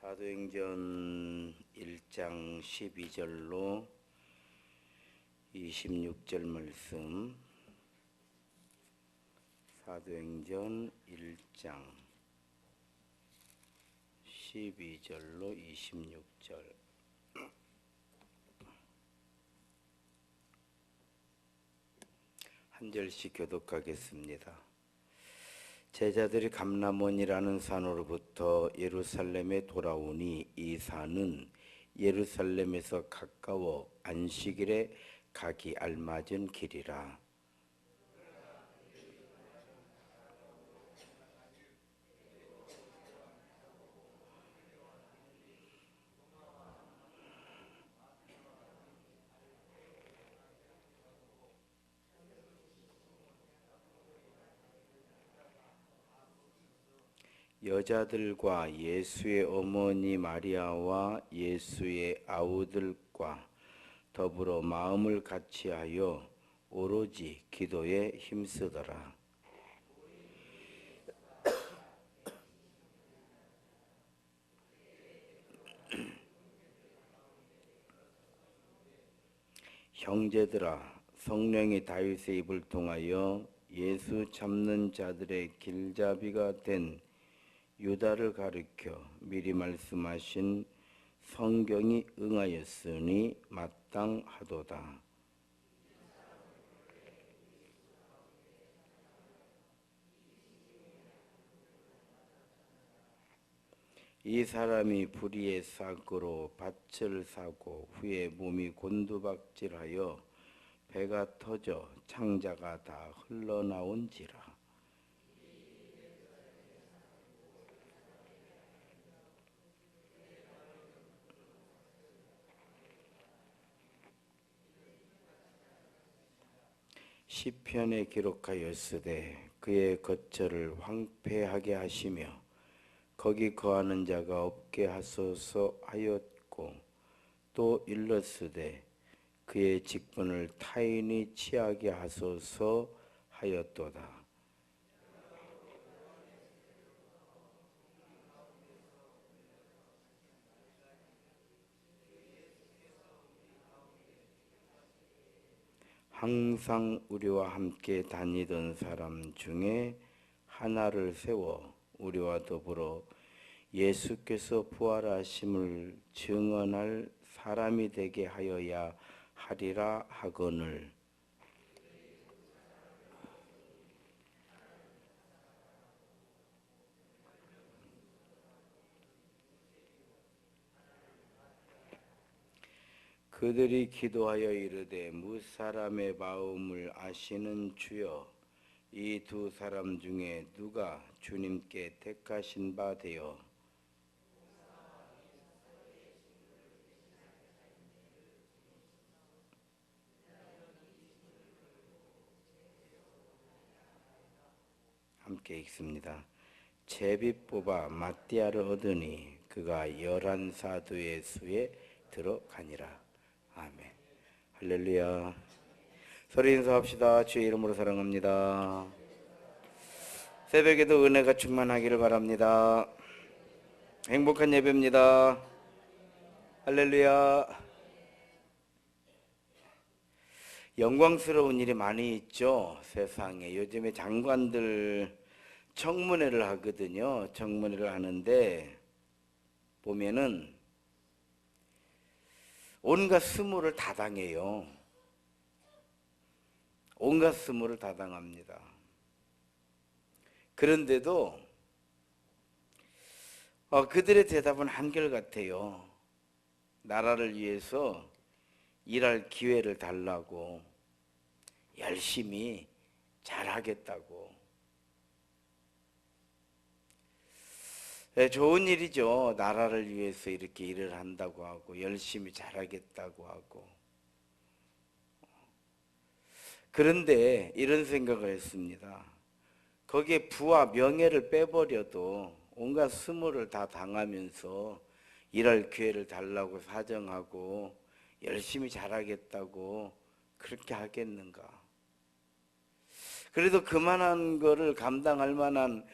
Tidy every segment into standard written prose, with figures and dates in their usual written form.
사도행전 1장 12절로 26절 말씀. 사도행전 1장 12절로 26절. 한 절씩 교독하겠습니다. 제자들이 감람원이라는 산으로부터 예루살렘에 돌아오니 이 산은 예루살렘에서 가까워 안식일에 가기 알맞은 길이라. 여자들과 예수의 어머니 마리아와 예수의 아우들과 더불어 마음을 같이하여 오로지 기도에 힘쓰더라. 형제들아, 성령이 다윗의 입을 통하여 예수 잡는 자들의 길잡이가 된 유다를 가리켜 미리 말씀하신 성경이 응하였으니 마땅하도다. 이 사람이 불의의 싹으로 밭을 사고 후에 몸이 곤두박질하여 배가 터져 창자가 다 흘러나온지라. 시편에 기록하였으되 그의 거처를 황폐하게 하시며 거기 거하는 자가 없게 하소서 하였고, 또 일렀으되 그의 직분을 타인이 취하게 하소서 하였도다. 항상 우리와 함께 다니던 사람 중에 하나를 세워 우리와 더불어 예수께서 부활하심을 증언할 사람이 되게 하여야 하리라 하거늘. 그들이 기도하여 이르되 무사람의 마음을 아시는 주여, 이 두 사람 중에 누가 주님께 택하신 바 되어 함께 읽습니다. 제비 뽑아 마띠아를 얻으니 그가 11사도의 수에 들어가니라. 아멘. 할렐루야. 소리 인사합시다. 주의 이름으로 사랑합니다. 새벽에도 은혜가 충만하기를 바랍니다. 행복한 예배입니다. 할렐루야. 영광스러운 일이 많이 있죠. 세상에 요즘에 장관들 청문회를 하거든요. 청문회를 하는데 보면은 온갖 스물을 다 당해요. 온갖 스물을 다 당합니다. 그런데도 그들의 대답은 한결같아요. 나라를 위해서 일할 기회를 달라고, 열심히 잘하겠다고. 좋은 일이죠. 나라를 위해서 이렇게 일을 한다고 하고 열심히 잘하겠다고 하고. 그런데 이런 생각을 했습니다. 거기에 부와 명예를 빼버려도 온갖 스물을 다 당하면서 일할 기회를 달라고 사정하고 열심히 잘하겠다고 그렇게 하겠는가? 그래도 그만한 거를 감당할 만한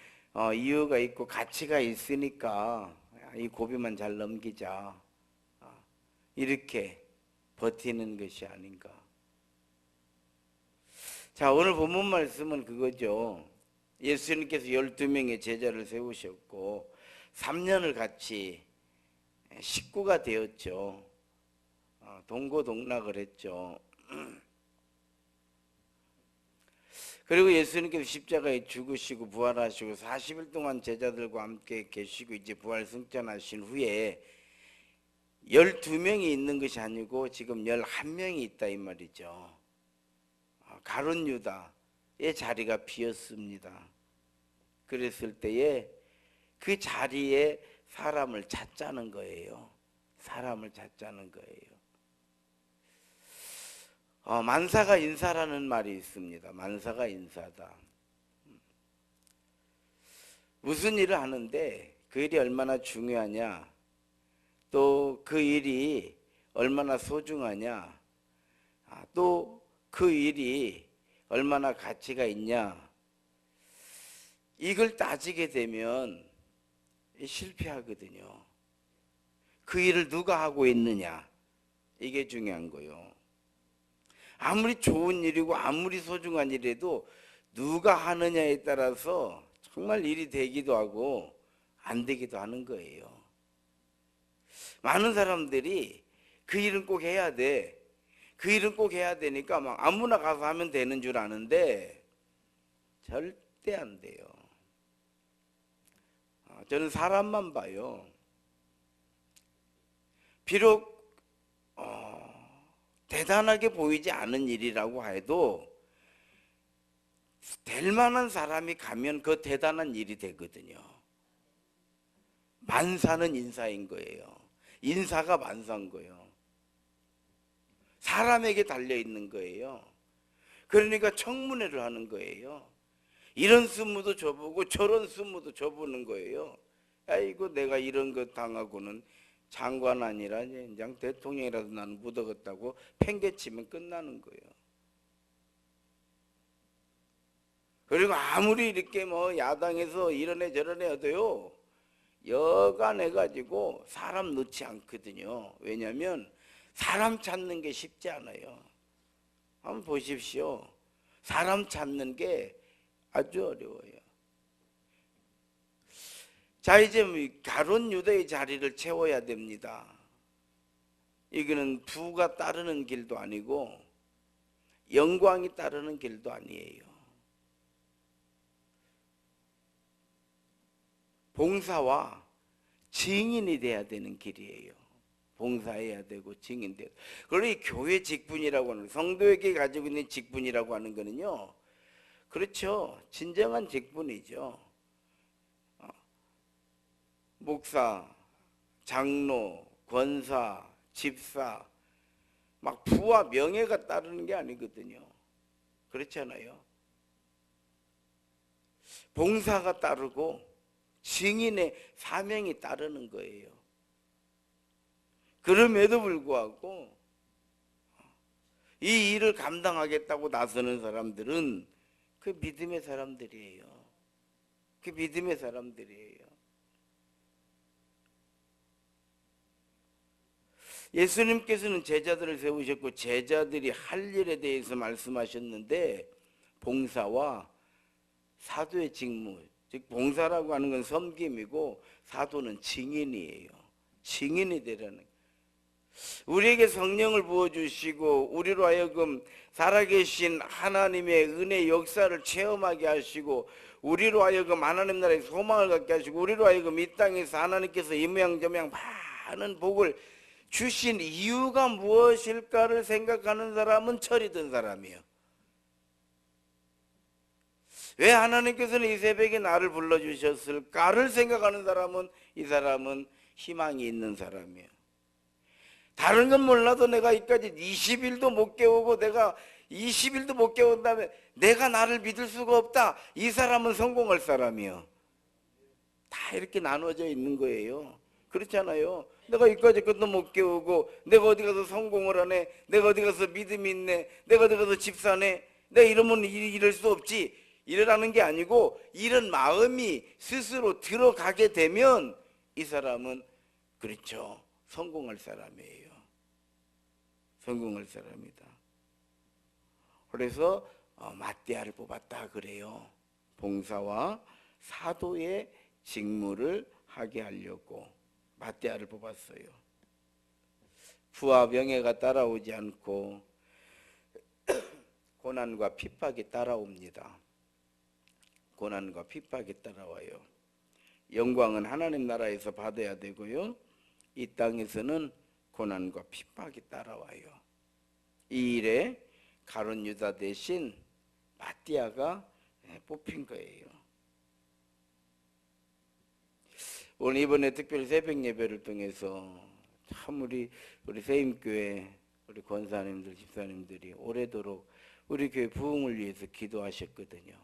이유가 있고 가치가 있으니까 이 고비만 잘 넘기자, 이렇게 버티는 것이 아닌가. 자, 오늘 본문 말씀은 그거죠. 예수님께서 12명의 제자를 세우셨고 3년을 같이 식구가 되었죠. 동고동락을 했죠. 그리고 예수님께서 십자가에 죽으시고 부활하시고 40일 동안 제자들과 함께 계시고 이제 부활 승천하신 후에 12명이 있는 것이 아니고 지금 11명이 있다 이 말이죠. 가룟 유다의 자리가 비었습니다. 그랬을 때에 그 자리에 사람을 찾자는 거예요. 사람을 찾자는 거예요. 만사가 인사라는 말이 있습니다. 만사가 인사다. 무슨 일을 하는데 그 일이 얼마나 중요하냐, 또 그 일이 얼마나 소중하냐, 또 그 일이 얼마나 가치가 있냐, 이걸 따지게 되면 실패하거든요. 그 일을 누가 하고 있느냐, 이게 중요한 거예요. 아무리 좋은 일이고 아무리 소중한 일이라도 누가 하느냐에 따라서 정말 일이 되기도 하고 안 되기도 하는 거예요. 많은 사람들이 그 일은 꼭 해야 돼, 그 일은 꼭 해야 되니까 막 아무나 가서 하면 되는 줄 아는데 절대 안 돼요. 저는 사람만 봐요. 비록 대단하게 보이지 않은 일이라고 해도 될 만한 사람이 가면 그 대단한 일이 되거든요. 만사는 인사인 거예요. 인사가 만사인 거예요. 사람에게 달려있는 거예요. 그러니까 청문회를 하는 거예요. 이런 스무도 줘보고 저런 스무도 줘보는 거예요. 아이고 내가 이런 거 당하고는 장관 아니라 그냥 대통령이라도 나는 묻어갔다고 팽개치면 끝나는 거예요. 그리고 아무리 이렇게 뭐 야당에서 이런 애 저런 애 해도요, 여간 해가지고 사람 넣지 않거든요. 왜냐하면 사람 찾는 게 쉽지 않아요. 한번 보십시오. 사람 찾는 게 아주 어려워요. 자, 이제 가룟 유다의 자리를 채워야 됩니다. 이거는 부가 따르는 길도 아니고 영광이 따르는 길도 아니에요. 봉사와 증인이 돼야 되는 길이에요. 봉사해야 되고 증인돼야 되고. 그리고 이 교회 직분이라고 하는, 성도에게 가지고 있는 직분이라고 하는 거는요, 그렇죠, 진정한 직분이죠. 목사, 장로, 권사, 집사, 막 부와 명예가 따르는 게 아니거든요. 그렇잖아요. 봉사가 따르고 증인의 사명이 따르는 거예요. 그럼에도 불구하고 이 일을 감당하겠다고 나서는 사람들은 그 믿음의 사람들이에요. 그 믿음의 사람들이에요. 예수님께서는 제자들을 세우셨고 제자들이 할 일에 대해서 말씀하셨는데 봉사와 사도의 직무, 즉 봉사라고 하는 건 섬김이고 사도는 증인이에요. 증인이 되라는 거예요. 우리에게 성령을 부어주시고 우리로 하여금 살아계신 하나님의 은혜 역사를 체험하게 하시고 우리로 하여금 하나님 나라의 소망을 갖게 하시고 우리로 하여금 이 땅에서 하나님께서 이 모양 저 모양 많은 복을 주신 이유가 무엇일까를 생각하는 사람은 철이 든 사람이에요. 왜 하나님께서는 이 새벽에 나를 불러주셨을까를 생각하는 사람은, 이 사람은 희망이 있는 사람이에요. 다른 건 몰라도 내가 이까지 20일도 못 깨우고 내가 20일도 못 깨운 다음에 내가 나를 믿을 수가 없다, 이 사람은 성공할 사람이에요. 다 이렇게 나눠져 있는 거예요. 그렇잖아요. 내가 이까지 것도 못 깨우고 내가 어디 가서 성공을 하네, 내가 어디 가서 믿음이 있네, 내가 어디 가서 집사네, 내가 이러면 이럴 수 없지, 이러라는 게 아니고 이런 마음이 스스로 들어가게 되면 이 사람은 그렇죠. 성공할 사람이에요. 성공할 사람이다. 그래서 마띠아를 뽑았다 그래요. 봉사와 사도의 직무를 하게 하려고 마띠아를 뽑았어요. 부와 명예가 따라오지 않고 고난과 핍박이 따라옵니다. 고난과 핍박이 따라와요. 영광은 하나님 나라에서 받아야 되고요. 이 땅에서는 고난과 핍박이 따라와요. 이 일에 가룟 유다 대신 마띠아가 뽑힌 거예요. 오늘 이번에 특별히 새벽 예배를 통해서 참 우리 세임교회 우리 권사님들 집사님들이 오래도록 우리 교회 부흥을 위해서 기도하셨거든요.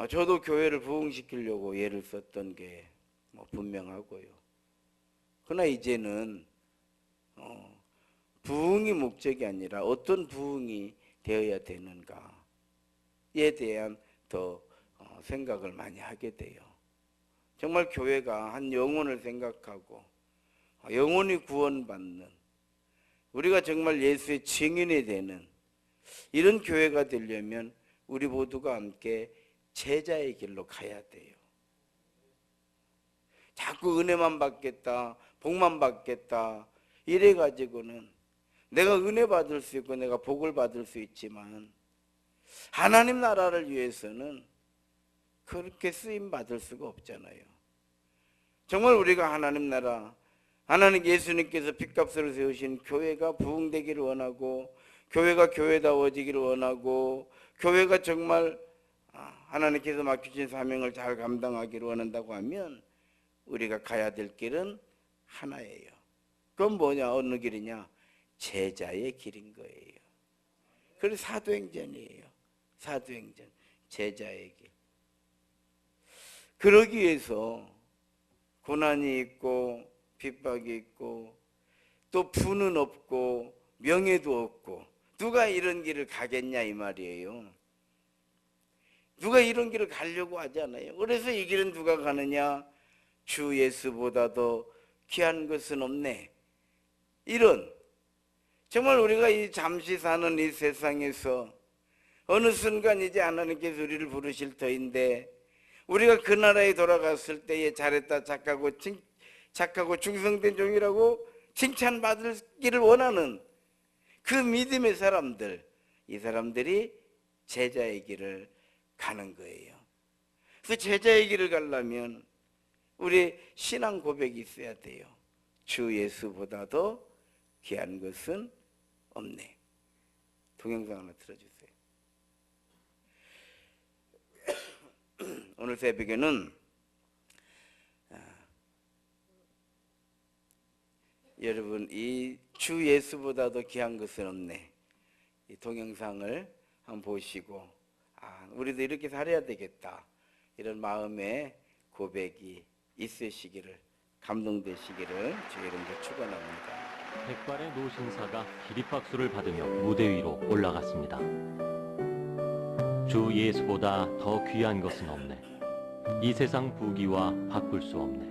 저도 교회를 부흥시키려고 예를 썼던 게 분명하고요. 그러나 이제는 부흥이 목적이 아니라 어떤 부흥이 되어야 되는가에 대한 더 생각을 많이 하게 돼요. 정말 교회가 한 영혼을 생각하고 영혼이 구원받는, 우리가 정말 예수의 증인이 되는 이런 교회가 되려면 우리 모두가 함께 제자의 길로 가야 돼요. 자꾸 은혜만 받겠다, 복만 받겠다 이래 가지고는 내가 은혜 받을 수 있고 내가 복을 받을 수 있지만 하나님 나라를 위해서는 그렇게 쓰임 받을 수가 없잖아요. 정말 우리가 하나님 나라, 하나님 예수님께서 핏값으로 세우신 교회가 부흥되기를 원하고 교회가 교회다워지기를 원하고 교회가 정말 하나님께서 맡기신 사명을 잘 감당하기를 원한다고 하면 우리가 가야 될 길은 하나예요. 그건 뭐냐? 어느 길이냐? 제자의 길인 거예요. 그래서 사도행전이에요. 사도행전, 제자의 길. 그러기 위해서 고난이 있고 핍박이 있고 또 부는 없고 명예도 없고 누가 이런 길을 가겠냐 이 말이에요. 누가 이런 길을 가려고 하잖아요. 그래서 이 길은 누가 가느냐? 주 예수보다도 귀한 것은 없네. 이런, 정말 우리가 이 잠시 사는 이 세상에서 어느 순간 이제 하나님께서 우리를 부르실 터인데 우리가 그 나라에 돌아갔을 때에 잘했다 착하고 충성된 종이라고 칭찬받기를 원하는 그 믿음의 사람들, 이 사람들이 제자의 길을 가는 거예요. 그래서 제자의 길을 가려면 우리 신앙 고백이 있어야 돼요. 주 예수보다도 귀한 것은 없네. 동영상 하나 틀어주세요. 오늘 새벽에는 여러분 이 주 예수보다도 귀한 것은 없네, 이 동영상을 한번 보시고 우리도 이렇게 살아야 되겠다 이런 마음의 고백이 있으시기를, 감동되시기를 주의 이름으로 축원합니다. 백발의 노신사가 기립박수를 받으며 무대 위로 올라갔습니다. 주 예수보다 더 귀한 것은 없네. 이 세상 부귀와 바꿀 수 없네.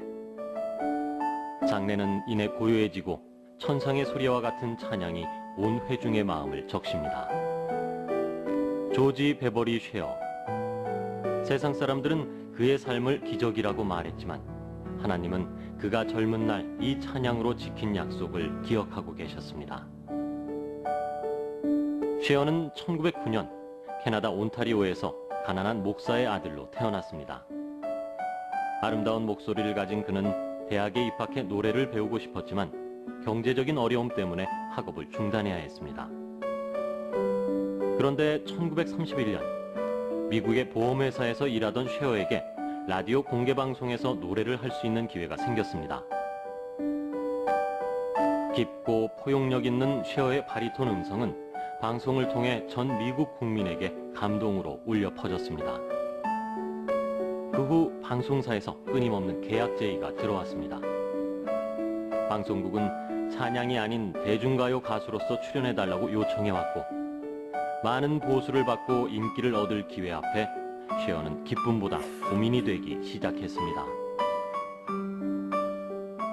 장례는 이내 고요해지고 천상의 소리와 같은 찬양이 온 회중의 마음을 적십니다. 조지 베버리 쉐어. 세상 사람들은 그의 삶을 기적이라고 말했지만 하나님은 그가 젊은 날 이 찬양으로 지킨 약속을 기억하고 계셨습니다. 쉐어는 1909년 캐나다 온타리오에서 가난한 목사의 아들로 태어났습니다. 아름다운 목소리를 가진 그는 대학에 입학해 노래를 배우고 싶었지만 경제적인 어려움 때문에 학업을 중단해야 했습니다. 그런데 1931년 미국의 보험회사에서 일하던 쉐어에게 라디오 공개방송에서 노래를 할 수 있는 기회가 생겼습니다. 깊고 포용력 있는 쉐어의 바리톤 음성은 방송을 통해 전 미국 국민에게 감동으로 울려 퍼졌습니다. 그 후 방송사에서 끊임없는 계약 제의가 들어왔습니다. 방송국은 찬양이 아닌 대중가요 가수로서 출연해달라고 요청해왔고 많은 보수를 받고 인기를 얻을 기회 앞에 쉐어는 기쁨보다 고민이 되기 시작했습니다.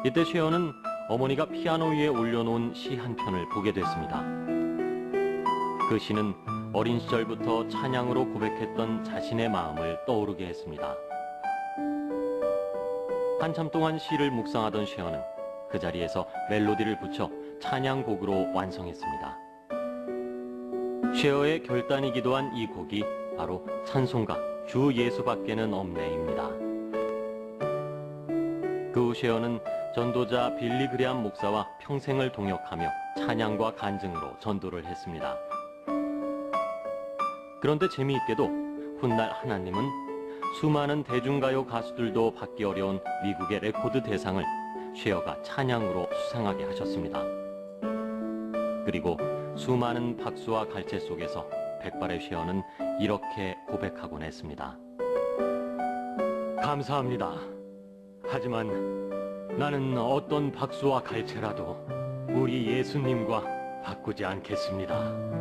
이때 쉐어는 어머니가 피아노 위에 올려놓은 시 한 편을 보게 됐습니다. 그 시는 어린 시절부터 찬양으로 고백했던 자신의 마음을 떠오르게 했습니다. 한참 동안 시를 묵상하던 쉐어는 그 자리에서 멜로디를 붙여 찬양곡으로 완성했습니다. 쉐어의 결단이기도 한 이 곡이 바로 찬송가 주 예수밖에는 없네입니다. 그 후 쉐어는 전도자 빌리 그레함 목사와 평생을 동역하며 찬양과 간증으로 전도를 했습니다. 그런데 재미있게도 훗날 하나님은 수많은 대중가요 가수들도 받기 어려운 미국의 레코드 대상을 쉐어가 찬양으로 수상하게 하셨습니다. 그리고 수많은 박수와 갈채 속에서 백발의 쉐어는 이렇게 고백하곤 했습니다. 감사합니다. 하지만 나는 어떤 박수와 갈채라도 우리 예수님과 바꾸지 않겠습니다.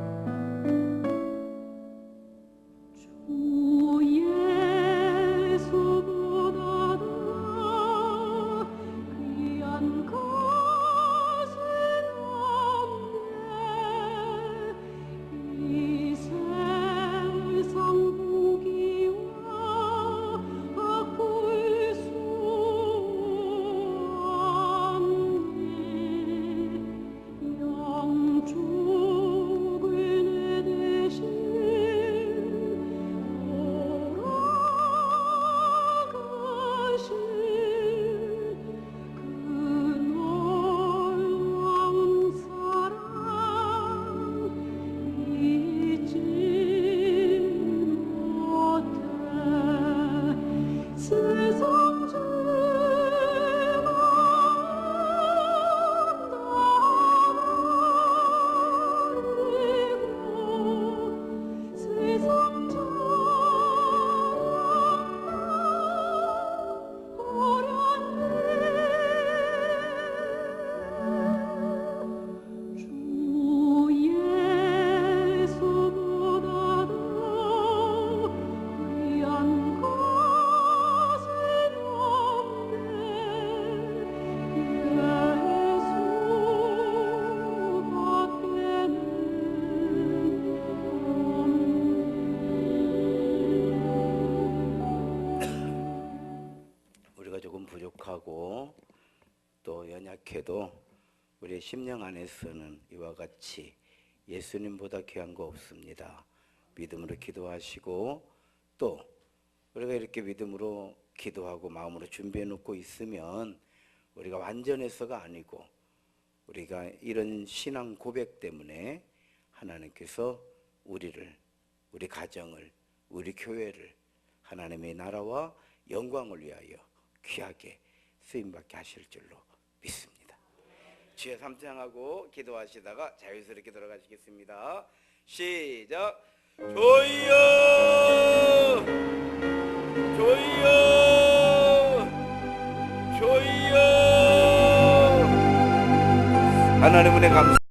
부족하고 또 연약해도 우리의 심령 안에서는 이와 같이 예수님보다 귀한 거 없습니다. 믿음으로 기도하시고 또 우리가 이렇게 믿음으로 기도하고 마음으로 준비해 놓고 있으면 우리가 완전해서가 아니고 우리가 이런 신앙 고백 때문에 하나님께서 우리를, 우리 가정을, 우리 교회를 하나님의 나라와 영광을 위하여 귀하게 쓰임받게 하실 줄로 믿습니다. 주여 삼창하고 기도하시다가 자유스럽게 돌아가시겠습니다. 시작. 주여 주여 주여. 하나님 은혜 감사.